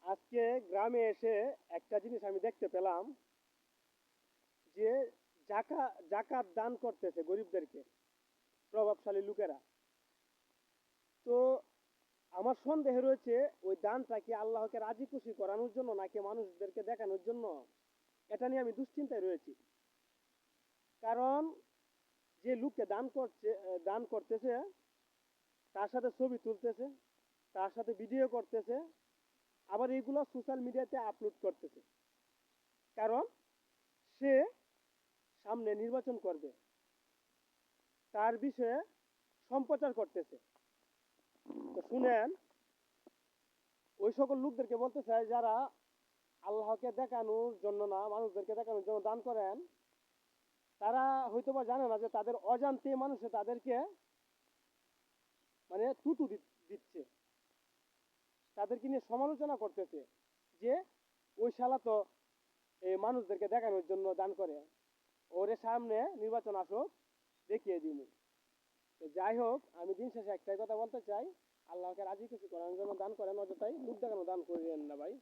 আজকে গ্রামে এসে একটা জিনিস আমি দেখতে পেলাম যে জাকাত দান করতেছে গরিবদেরকে প্রভাবশালী লোকেরা। তো আমার সন্দেহ রয়েছে ওই দানটা কি আল্লাহকে রাজি খুশি করানোর জন্য নাকি মানুষদেরকে দেখানোর জন্য। এটা নিয়ে আমি দুশ্চিন্তায় রয়েছি। কারণ যে লোককে দান করতেছে তার সাথে ছবি তুলতেছে, তার সাথে ভিডিও করতেছে, আবার এইগুলো সোশ্যাল মিডিয়াতে আপলোড করতেছে। কারণ সে সামনে নির্বাচন করবে, তার বিষয়ে সম্প্রচার করতেছে। তো শুনেন, ওই সকল লোকদেরকে বলতে চাই যারা আল্লাহকে দেখানোর জন্য না মানুষদেরকে দেখানোর জন্য দান করেন, তারা হয়তোবা জানে না যে তাদের অজান্তে মানুষে তাদেরকে মানে দিচ্ছে, তাদেরকে নিয়ে সমালোচনা করতেছে যে ওই শালা তো এই মানুষদেরকে দেখানোর জন্য দান করে, ওরে সামনে নির্বাচন আসুক দেখিয়ে দিব। তো যাই হোক, আমি দিন শেষে একটাই কথা বলতে চাই, আল্লাহকে রাজি খুশি করার জন্য দান করেন, অযথাই লোক দেখানো দান করিয়েন না ভাই।